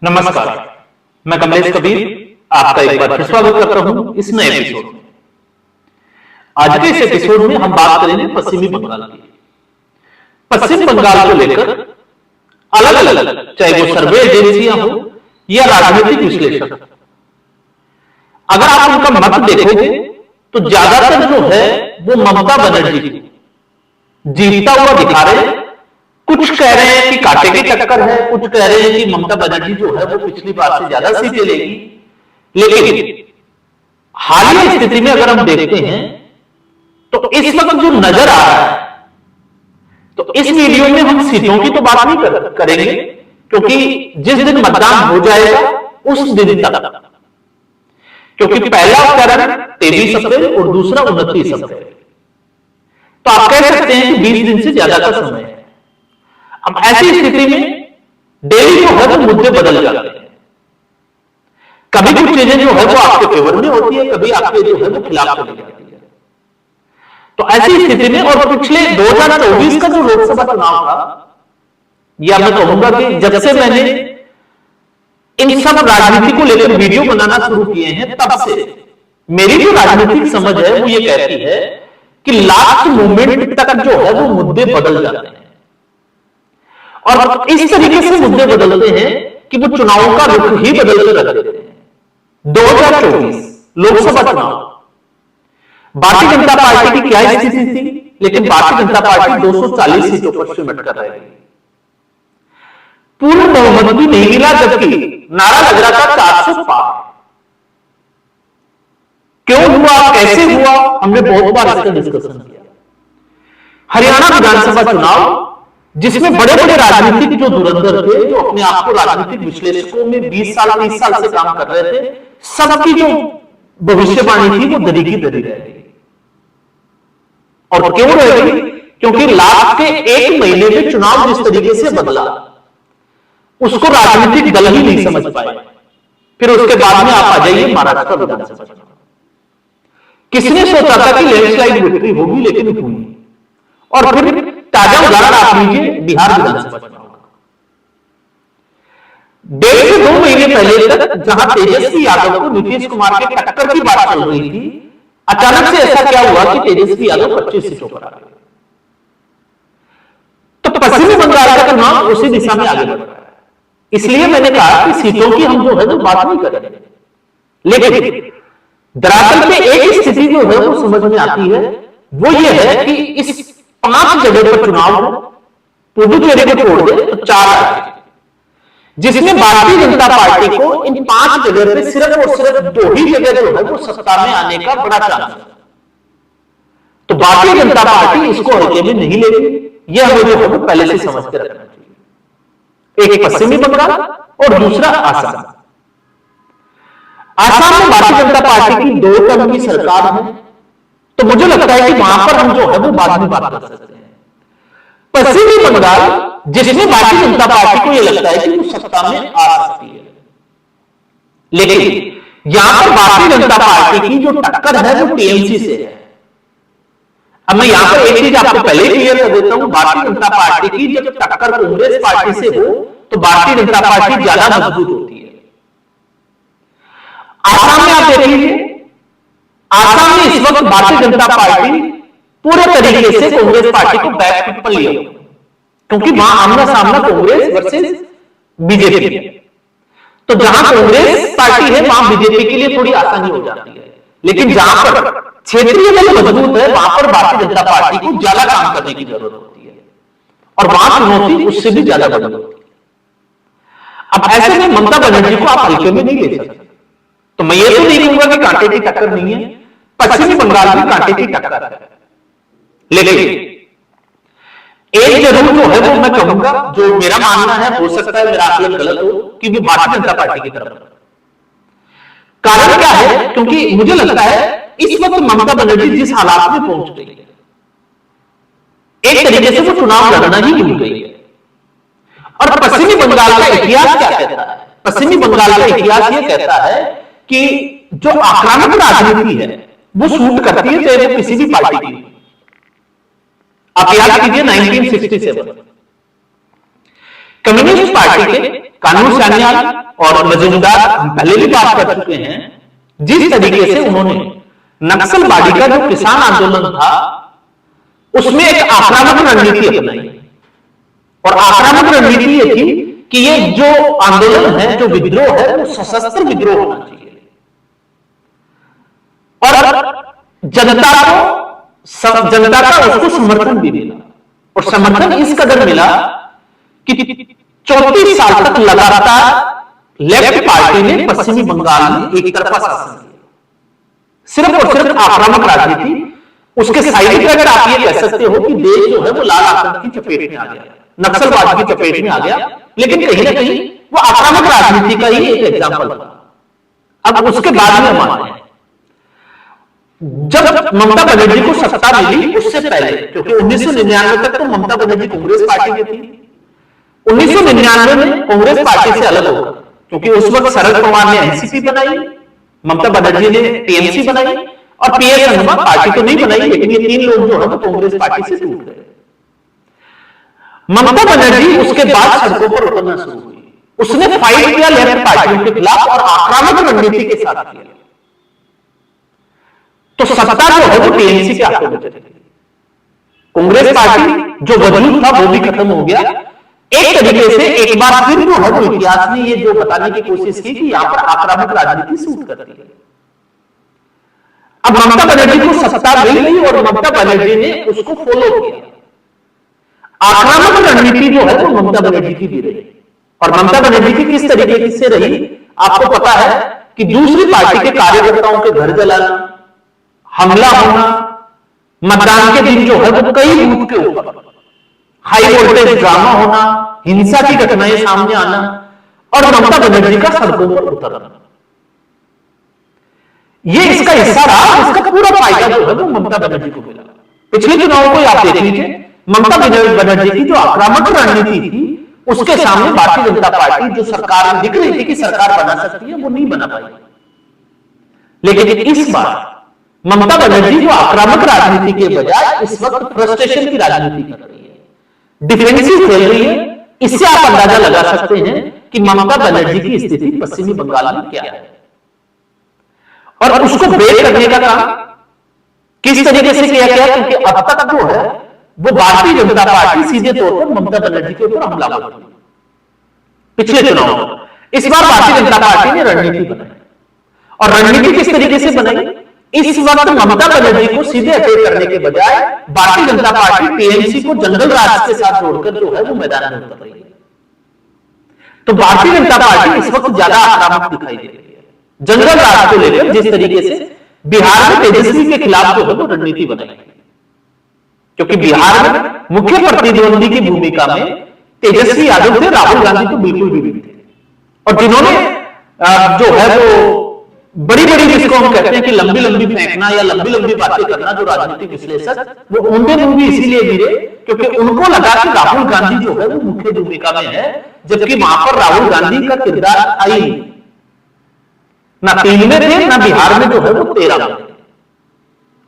नमस्कार, मैं कमलेश कबीर आपका एक बार फिर स्वागत करता हूं इस नए एपिसोड में। आज के इस एपिसोड में हम बात करेंगे पश्चिमी बंगाल की। पश्चिम बंगाल को लेकर अलग अलग, चाहे वो सर्वे एजेंसियां हो या राजनीतिक विश्लेषक, अगर आप उनका मत देखोगे तो ज्यादातर जो है वो ममता बनर्जी को जीतता हुआ दिखा रहे हैं। कुछ कह रहे हैं कि कांटे की टक्कर है, कुछ कह रहे हैं कि ममता बनर्जी जो है वो पिछली बार से ज्यादा सीटें लेगी। लेकिन हालिया स्थिति में अगर हम देखते हैं तो इस वक्त जो नजर आ रहा है, तो इस वीडियो में हम सीटों की तो बात नहीं करेंगे, क्योंकि जिस दिन मतदान हो जाएगा उस दिन तक, क्योंकि पहला चरण 23 अप्रैल और दूसरा 29 अप्रैल, तो आप कह सकते हैं कि 20 दिन से ज्यादा का समय है। अब ऐसी स्थिति में डेली जो है वो मुद्दे बदल जाते हैं। कभी कुछ चीजें जो है वो आपके फेवर में होती है, कभी आपके जो है वो खिलाफ चली जाती है। तो ऐसी स्थिति में, और पिछले 2024 का जो लोकसभा चुनाव था, या मैं कहूंगा कि जब से मैंने इन सब राजनीति को लेकर वीडियो बनाना शुरू किए हैं, तब से मेरी जो राजनीतिक समझ है वो ये कहती है कि लास्ट मोमेंट तक जो है वो मुद्दे बदल जाते हैं, और इस तरीके से मुद्दे बदलते हैं कि वो चुनाव का रुख ही बदल कर रख देते हैं। 2024 लोकसभा चुनाव, भारतीय जनता पार्टी की क्या स्थिति थी, लेकिन भारतीय जनता पार्टी 240 सीटों पर सिमट कर रह गई। पूर्ण बहुमत भी नहीं मिला, जबकि नारा लग रहा था 400 पार। क्यों हुआ, कैसे हुआ, हमने बहुत बार इसका डिस्कशन किया। हरियाणा विधानसभा चुनाव, जिसमें बड़े बड़े राजनीतिक जो धुरंधर थे, जो अपने आप को राजनीतिक विश्लेषकों में 20 साल 30 साल से काम कर रहे थे, सबकी जो भविष्यवाणी थी वो दरी की दरी रह गई। और क्यों रह गई? क्योंकि लास्ट के एक महीने में चुनाव जिस तरीके से बदला, उसको राजनीतिक दल ही नहीं समझ पाए। फिर उसके बाद में आप आ जाइए महाराष्ट्र विधानसभा चुनाव। किसने सोचा था कि लैंडस्लाइड विक्ट्री होगी, लेकिन हुई। और फिर ताजा उदाहरण आप लीजिए बिहार विधानसभा चुनाव का। 1.5 से 2 महीने पहले तक जहां तेजस्वी यादव को नीतीश कुमार के टक्कर की बात चल रही थी, अचानक से ऐसा क्या हुआ कि तेजस्वी यादव 25 सीटों पर आ गए। तो पश्चिमी बंगाल का चुनाव उसी दिशा में आगे बढ़ रहा है। इसलिए मैंने कहा कि सीटों की हम जो है वो बात नहीं करेंगे, लेकिन दरअसल में एक स्थिति जो है वो समझ में आती है, वो ये है कि इस 5 जगह पर चुनाव हो, पुडुचेरी को छोड़ दे तो 4 राज्य, जिसमें भारतीय जनता पार्टी को इन 5 जगह पे सिर्फ और सिर्फ 2 ही जगह जो है वो सत्ता में आने का बड़ा चांस है। तो भारतीय जनता पार्टी इसको हल्के में नहीं लेगी, यह हमें जो है वो पहले से समझ के रखना चाहिए। एक पश्चिमी बंगाल और दूसरा आसाम। आसाम में भारतीय जनता पार्टी की 2 टर्म की सरकार है, तो मुझे लगता है कि वहां पर हम जो है वो बाद में बात कर सकते हैं। पश्चिमी बंगाल, जिसमें भारतीय जनता पार्टी को यह लगता है कि वो सत्ता में आ सकती है, लेकिन यहां पर भारतीय जनता पार्टी की जो टक्कर है वो टीएमसी से है। अब मैं यहां पर एक चीज आपको पहले ही क्लियर कर देता हूं, भारतीय जनता पार्टी की जब टक्कर कांग्रेस पार्टी से हो तो भारतीय जनता पार्टी ज्यादा मजबूत होती है। आसाम में आप देख लीजिए, आसाम में इस वक्त भारतीय जनता पार्टी पूरे तरीके से कांग्रेस पार्टी को बैक पर लिया, क्योंकि वहां आमना सामना कांग्रेस वर्सेस बीजेपी है। तो जहां कांग्रेस पार्टी है वहां बीजेपी के लिए थोड़ी आसानी हो जाती है, लेकिन जहां पर क्षेत्रीय दल मजबूत है वहां पर भारतीय जनता पार्टी को ज्यादा काम करने की जरूरत होती है, और वहां चुनौती उससे भी ज्यादा बड़ी होती है। अब ऐसे में ममता बनर्जी को आप हल्के में नहीं ले सकते। तो मैं ये तो नहीं कहूंगा कि कांटे की टक्कर नहीं है, पश्चिमी बंगाल में कांटे की टक्कर है, लेकिन एक जरूर जो है वो मैं कहूंगा, जो मेरा मानना है, हो सकता है मेरा आकलन गलत हो, कि वो भारतीय जनता पार्टी की तरफ। कारण क्या है? क्योंकि मुझे लगता है इस वक्त ममता बनर्जी जिस हालात में पहुंच गई है, एक तरीके से वो चुनाव लड़ना ही भूल गई है। और पश्चिमी बंगाल का इतिहास क्या कहता है? पश्चिमी बंगाल का इतिहास ये कहता है कि जो आक्रामक राजनीति है वो सूट करती है, चाहे वो किसी भी पार्टी की। आप याद कीजिए 1967 कम्युनिस्ट पार्टी के कानून सान्याल और मजूमदार हम पहले भी बात कर चुके हैं, जिस तरीके से उन्होंने नक्सलवादी का जो किसान आंदोलन था उसमें एक आक्रामक रणनीति अपनाई। और आक्रामक रणनीति ये थी कि ये जो आंदोलन है, जो विद्रोह है, वो सशस्त्र विद्रोह होना चाहिए और जनता का उसको समर्थन भी मिला। और समर्थन इस कदर मिला कि 34 साल तक लगातार लेफ्ट पार्टी ने पश्चिमी बंगाल में एक तरफा शासन किया, सिर्फ और सिर्फ आक्रामक राजनीति। उसके साइड इफेक्ट आप ये कह सकते हो कि देश जो है वो लाल आतंक की चपेट में आ गया, नक्सलवाद की चपेट में आ गया, लेकिन कहीं ना कहीं वो आक्रामक राजनीति का ही एक एग्जाम्पल था। अब उसके बाद में हम आते हैं, जब ममता बनर्जी को सत्ता मिली उससे पहले, क्योंकि 1999 तक तो ममता बनर्जी कांग्रेस पार्टी की थी। 1999 में कांग्रेस पार्टी से अलग होगा, क्योंकि उस वक्त शरद पवार ने एनसीपी बनाई, ममता बनर्जी ने टीएमसी बनाई और पीएस संगमा पार्टी तो नहीं बनाई, लेकिन ये तीन लोग जो है वो कांग्रेस पार्टी से टूट गए। ममता बनर्जी उसके बाद सड़कों पर उतरना शुरू हुई। उसने फाइट किया लेफ्ट पार्टियों के खिलाफ और आक्रामक रणनीति के साथ किया। तो सत्ता जो है वो टीएमसी के हाथों में चली गई। कांग्रेस पार्टी जो वजूद था वो भी खत्म हो गया। एक तरीके से एक बार फिर जो है वो इतिहास ने ये जो बताने की कोशिश की कि यहां पर आक्रामक राजनीति सूट करती है। अब ममता बनर्जी को सत्ता मिल गई और ममता बनर्जी ने उसको फॉलो किया। आक्रामक रणनीति जो है वो ममता बनर्जी की भी रही। और ममता बनर्जी की किस तरीके से रही आपको पता है कि दूसरी पार्टी के कार्यकर्ताओं के घर जलाना, हमला होना, मतदान के दिन जो है वो कई बूथ के ऊपर हाई वोल्टेज ड्रामा होना, हिंसा की घटनाएं सामने आना और ममता बनर्जी का सड़कों पर उतरना, ये इसका हिस्सा रहा। इसका पूरा फायदा जो है वो ममता बनर्जी को मिला। पिछले चुनावों को आप देख लीजिए, ममता बनर्जी की जो आक्रामक रणनीति थी उसके सामने भारतीय जनता पार्टी जो सरकार दिख रही थी कि सरकार बना सकती है, वो नहीं बना पाई। लेकिन इस बार ममता बनर्जी जो आक्रामक राजनीति के बजाय इस वक्त फ्रस्ट्रेशन की राजनीति कर रही है, डिफेंसिव खेल रही है। इससे आप अंदाजा लगा सकते हैं कि ममता बनर्जी की स्थिति पश्चिमी बंगाल में क्या है और उसको ब्रेक करने का काम किस तरीके से किया गया। क्योंकि अब तक जो है वो भारतीय जनता पार्टी सीधे तौर पर ममता बनर्जी के ऊपर हमला कर रही है। पिछले चुनाव में इस बार भारतीय जनता पार्टी ने रणनीति बनाई और रणनीति किस तरीके से बनाई। इस वक्त ममता बनर्जी को सीधे अटैक करने के बजाय भारतीय जनता पार्टी टीएमसी को जंगल राज के साथ जोड़कर जो है वो मैदान में उतर रही है। तो भारतीय जनता पार्टी इस वक्त ज्यादा आक्रामक दिखाई दे रही है जंगल राज को लेकर। जिस तरीके से बिहार में तेजस्वी के खिलाफ जो है वो रणनीति बनाई, क्योंकि बिहार में मुख्य प्रतिद्वंदी की भूमिका में तेजस्वी यादव थे, राहुल गांधी तो बिल्कुल भी नहीं थे। और जिन्होंने जो है वो बड़ी बड़ी जिसको हम कहते हैं कि लंबी लंबी फेंकना या लंबी लंबी बातें करना, जो राजनीतिक विश्लेषक वो उनके मुंह भी इसीलिए गिरे क्योंकि उनको लगा कि राहुल गांधी जो है वो मुख्य भूमिका में है, जबकि वहां पर राहुल गांधी का किरदार आई ना 3 में थे ना बिहार में जो है वो 13 में थे।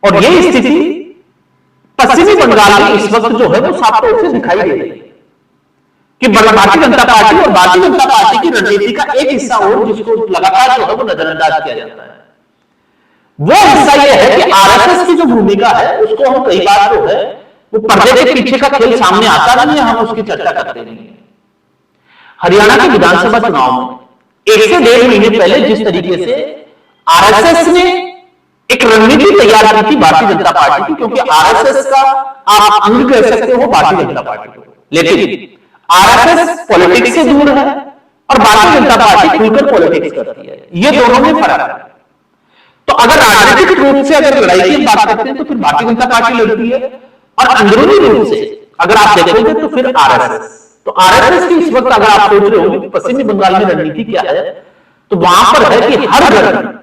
और ये स्थिति पश्चिमी बंगाल में इस वक्त जो है वो साफ तौर से दिखाई दे रही है कि भारतीय जनता पार्टी और भारतीय जनता पार्टी की रणनीति का एक हिस्सा और जिसको लगातार जो है वो नजरअंदाज किया जाता है, वो हिस्सा यह है कि आरएसएस की जो भूमिका है उसको हम कई बार जो है वो पर्दे के पीछे का खेल सामने आता नहीं है, हम उसकी चर्चा करते नहीं है। हरियाणा के विधानसभा चुनाव में 1 से 1.5 महीने पहले जिस तरीके से आरएसएस ने एक रणनीति तैयार की थी भारतीय जनता पार्टी की, क्योंकि आरएसएस का आप अंग कह सकते हो भारतीय जनता पार्टी को, लेकिन आरएसएस पॉलिटिक्स से दूर है और भारतीय जनता पार्टी खुलकर पॉलिटिक्स करती है। ये दोनों में फर्क है। तो अगर राजनीतिक रूप से अगर लड़ाई की बात करते हैं तो फिर भारतीय जनता पार्टी लड़ती है, और अंदरूनी रूप से अगर आप देखोगे तो फिर आरएसएस। तो आरएसएस की इस वक्त अगर आप सोच रहे हो कि पश्चिमी बंगाल में रणनीति क्या है, तो वहां पर है कि हर घर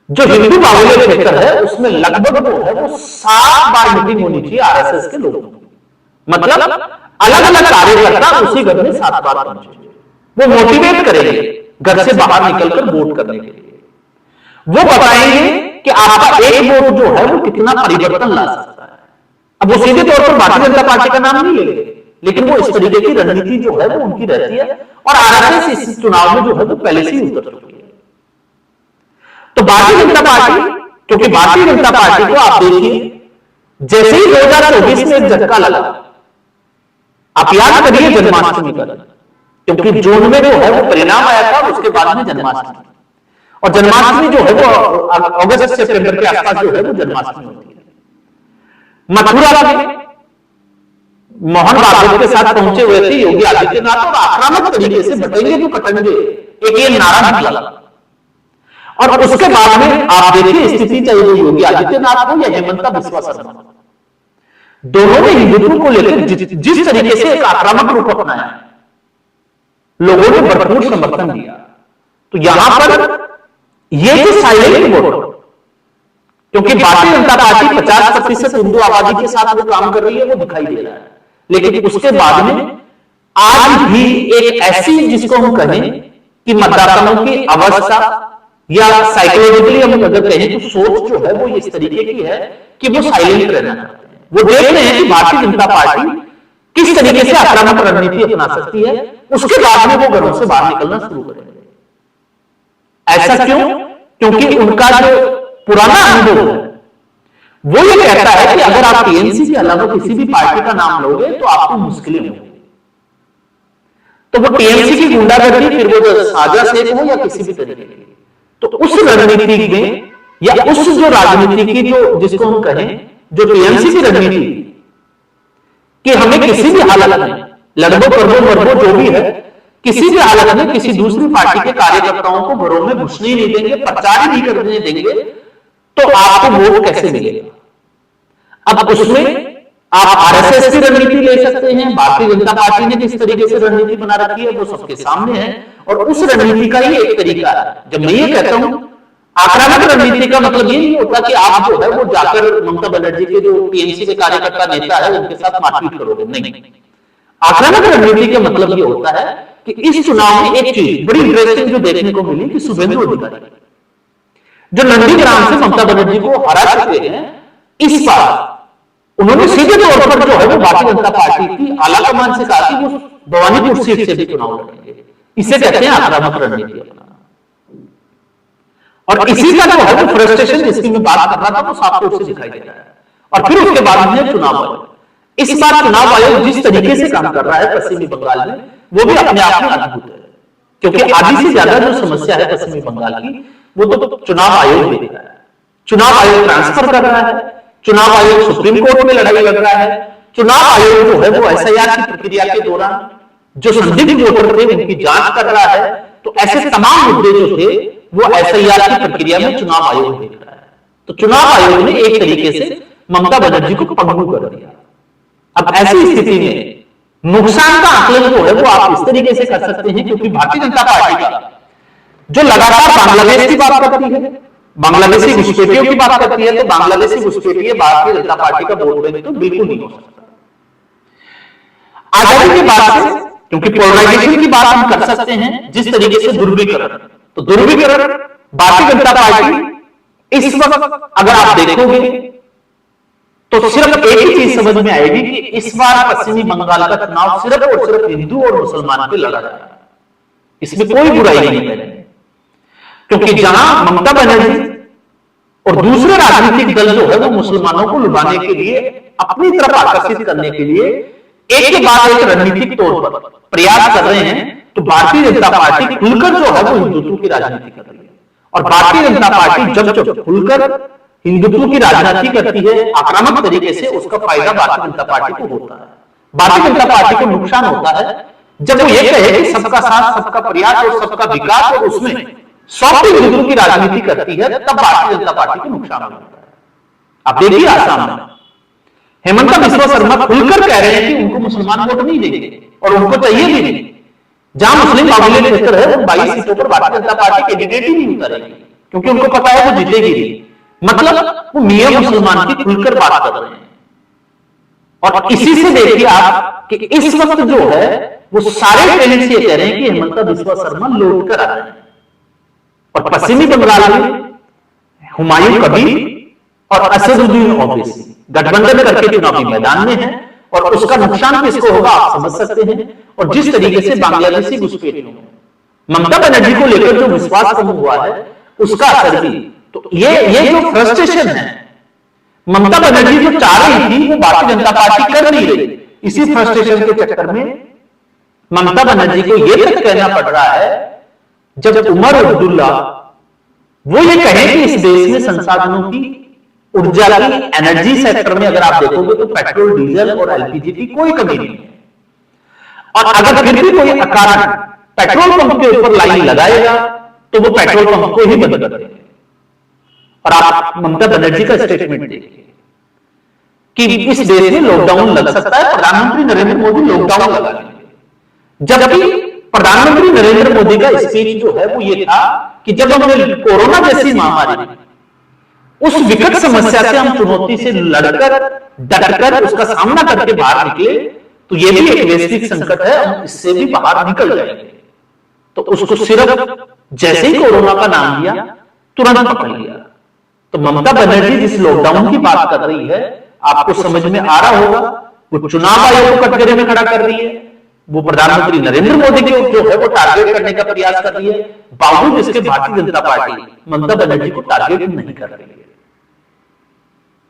जो हिंदू बाहुल्य क्षेत्र है उसमें लगभग जो है वो 7 बार मीटिंग होनी चाहिए आरएसएस के लोगों की। मतलब अलग अलग कार्यकर्ता उसी घर में 7 बार पहुंचे, वो मोटिवेट करेंगे घर से बाहर निकलकर वोट करने के लिए। वो बताएंगे कि आपका एक वोट जो है वो कितना परिवर्तन ला सकता है। अब वो सीधे तौर पर भारतीय जनता पार्टी का नाम नहीं लेंगे, लेकिन वो इस तरीके की रणनीति जो है वो उनकी रहती है और आरएसएस इस चुनाव में जो है वो पहले से ही उतर चुकी है। तो भारतीय जनता पार्टी, क्योंकि भारतीय जनता पार्टी को आप देखिए, जैसे ही 2024 में एक झटका लगा, आप याद करिए जन्माष्टमी का, क्योंकि जून में जो है वो परिणाम आया था, उसके बाद में जन्माष्टमी, और जन्माष्टमी जो है वो अगस्त सितंबर के आसपास जो है वो जन्माष्टमी होती है। मथुरा में मोहन भागवत के साथ पहुंचे हुए थे योगी आदित्यनाथ और आक्रामक तरीके से बटेंगे तो कटेंगे एक ये नारा निकला, और उसके बाद में आप देखिए स्थिति, चाहे वो योगी आदित्यनाथ हो या हेमंत बिस्वा शर्मा, दोनों ने हिंदुत्व को लेकर जिस तरीके से एक आक्रामक रूप अपनाया, लोगों ने भरपूर समर्थन दिया। तो यहां पर ये जो साइलेंट वोट, क्योंकि भारतीय जनता पार्टी 50% हिंदू आबादी के साथ वो काम कर रही है, वो दिखाई दे रहा है, लेकिन उसके बाद में आज भी एक ऐसी, जिसको हम कहें कि मतदाताओं की अवस्था या साइकोलॉजिकली हम अगर कहें तो सोच जो है वो इस तरीके की है कि वो साइलेंट रहना चाहते हैं। वो देख रहे हैं कि भारतीय जनता पार्टी किस तरीके से आक्रामक रणनीति अपना सकती है, उसके बाद में वो घरों से बाहर निकलना शुरू करेंगे। ऐसा क्यों? क्योंकि उनका जो पुराना अनुभव है वो ये कहता है कि अगर आप टीएमसी के अलावा किसी भी पार्टी का नाम लोगे तो आपको मुश्किलें होंगी। तो वो टीएमसी की गुंडागर्दी, फिर वो साझा शेख हो या किसी भी तरीके की, तो उस रणनीति में या उस जो राजनीति की जो, जिसको हम कहें जो टीएमसी की रणनीति कि हमें किसी भी हालत में लड़बो करबो मरबो जो भी है, किसी भी हालत में किसी दूसरी पार्टी के कार्यकर्ताओं को घरों में घुसने ही नहीं देंगे, प्रचार ही नहीं करने देंगे, तो आपको वोट कैसे मिलेगा? अब उसमें आप आरएसएस की रणनीति ले सकते हैं, भारतीय जनता पार्टी ने किस तरीके से रणनीति बना रखी है वो सबके सामने है, और उस रणनीति का ही एक तरीका है। जब मैं ये कहता हूं आक्रामक रणनीति का मतलब ये नहीं होता कि आप जो है वो जाकर ममता बनर्जी के जो टीएमसी के कार्यकर्ता नेता है उनके साथ मारपीट करोगे, नहीं। आक्रामक रणनीति का मतलब ये होता है कि इस चुनाव में एक चीज बड़ी इंटरेस्टिंग जो देखने को मिली कि शुभेंदु अधिकारी जो नंदीग्राम से ममता बनर्जी को हरा चुके हैं, इस बार उन्होंने सीधे तौर पर जो है वो भारतीय जनता पार्टी की आला कमान से कहा कि वो भवानीपुर सीट से भी चुनाव लड़ेंगे। इसे कहते हैं आक्रामक रणनीति अपनाना। और इसी का जो है वो फ्रस्ट्रेशन जिसकी मैं बात कर रहा था वो साफ तौर से दिखाई दे रहा है। और फिर उसके बाद में चुनाव आयोग, इस बार चुनाव आयोग जिस तरीके से काम कर रहा है पश्चिमी बंगाल में, वो भी अपने आप में अद्भुत है, क्योंकि आधी से ज्यादा जो समस्या है पश्चिमी बंगाल की वो तो चुनाव आयोग देख रहा है। चुनाव आयोग ट्रांसफर कर रहा है, चुनाव आयोग सुप्रीम कोर्ट में लड़ाई लड़ रहा है, चुनाव आयोग जो है वो एसआईआर की प्रक्रिया के दौरान जो संदिग्ध वोटर थे उनकी जांच कर रहा है। तो ऐसे तमाम मुद्दे जो थे वो एसआईआर की प्रक्रिया में चुनाव आयोग देख रहा है। तो चुनाव आयोग ने एक तरीके से ममता बनर्जी को पगडू कर दिया। अब ऐसी स्थिति में नुकसान का आकलन जो है वो आप इस तरीके से कर सकते हैं, क्योंकि भारतीय जनता पार्टी का जो लगातार बांग्लादेश की बात करती है, बांग्लादेशी घुसपैठियों की बात करती है, तो बांग्लादेशी घुसपैठिए भारतीय जनता पार्टी का वोट बैंक तो बिल्कुल नहीं हो सकता। आजादी के बाद से, क्योंकि पोलराइजेशन की बात हम कर सकते हैं, जिस तरीके से ध्रुवीकरण, तो ध्रुवीकरण भारतीय जनता पार्टी इस वक्त अगर आप देखोगे तो सिर्फ एक ही चीज समझ में आएगी कि इस बार पश्चिमी बंगाल का चुनाव सिर्फ और सिर्फ हिंदू और मुसलमान पे लड़ा जाएगा। इसमें कोई बुराई नहीं है, क्योंकि जहां ममता बनर्जी और दूसरे राजनीतिक दल जो है वो मुसलमानों को लुभाने के लिए, अपनी तरफ आकर्षित करने के लिए एक के बाद एक रणनीतिक तौर पर प्रयास कर रहे हैं, तो भारतीय जनता पार्टी खुलकर जो है वो हिंदुत्व की राजनीति कर रही है। और भारतीय जनता पार्टी जब खुलकर हिंदुत्व की राजनीति करती है आक्रामक तरीके से, उसका फायदा भारतीय जनता पार्टी को होता है। भारतीय जनता पार्टी को नुकसान होता है जब वो ये कहे कि सबका साथ, सबका प्रयास और सबका विकास, और उसमें सॉफ्ट हिंदुत्व की राजनीति करती है, तब भारतीय जनता पार्टी को नुकसान होता है। आप देखिए आसाम में हेमंत बिस्वा शर्मा खुलकर कह रहे हैं कि उनको मुसलमान वोट नहीं देंगे और उनको चाहिए भी नहीं। जहां मुस्लिम बाहुल्य क्षेत्र है, 22 सीटों पर भारतीय जनता पार्टी कैंडिडेट ही नहीं उतारेगी, क्योंकि उनको पता है वो जीतेगी नहीं। मतलब वो मियां मुसलमान की खुलकर बात कर रहे हैं। और इसी से देखिए आप कि इस वक्त जो है वो सारे पेरेंट्स ये कह रहे हैं कि हेमंत बिस्वा शर्मा लौट कर आ रहे हैं। और पश्चिमी बंगाल में हुमायूं कबीर और असदुद्दीन ओवैसी गठबंधन करके चुनावी मैदान में है, और उसका नुकसान किसको होगा आप समझ सकते हैं। और जिस तरीके से बांग्लादेशी घुसपैठियों में ममता बनर्जी को लेकर जो विश्वास कम हुआ है उसका असर भी, तो ये जो फ्रस्ट्रेशन है, ममता बनर्जी जो चाह रही थी वो भारतीय जनता पार्टी कर नहीं रही, इसी फ्रस्ट्रेशन के चक्कर में ममता बनर्जी को यह तक कहना पड़ रहा है, जब उमर अब्दुल्ला वो ये कहे कि इस देश में संसाधनों की, ऊर्जा की, एनर्जी सेक्टर में अगर आप देखोगे तो पेट्रोल, डीजल और एलपीजी की कोई कमी नहीं है, और अगर फिर भी कोई अकारण पेट्रोल पंप के ऊपर लाइन लगाएगा तो वो पेट्रोल पंप को ही बंद कर देंगे। और आप ममता बनर्जी का स्टेटमेंट देखिए कि इस देश में लॉकडाउन लग सकता है, प्रधानमंत्री नरेंद्र मोदी लॉकडाउन लगा देंगे, जबकि प्रधानमंत्री नरेंद्र मोदी का स्पीच जो है वो ये था कि जब हमने कोरोना जैसी महामारी, उस विकट समस्या से हम चुनौती से लड़कर डटकर उसका सामना करके बाहर निकले, तो ये भी एक वैश्विक संकट है, हम इससे भी बाहर निकल जाएंगे। तो उसको सिर्फ जैसे ही कोरोना का नाम लिया तुरंत पकड़ लिया। तो ममता बनर्जी जिस लॉकडाउन की बात कर रही है, आपको समझ में आ रहा होगा, वो चुनाव आयोग को कटघरे में खड़ा कर रही है, वो प्रधानमंत्री नरेंद्र मोदी को जो है वो टारगेट करने का प्रयास कर रही है, बावजूद इसके भारतीय जनता पार्टी ममता बनर्जी को टारगेट नहीं कर रही है।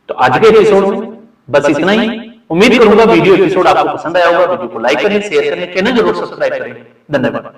तो आज के एपिसोड में बस इतना ही। उम्मीद करूंगा वीडियो एपिसोड आपको पसंद आया होगा। वीडियो को लाइक करें, शेयर करें, चैनल जरूर सब्सक्राइब करें। धन्यवाद।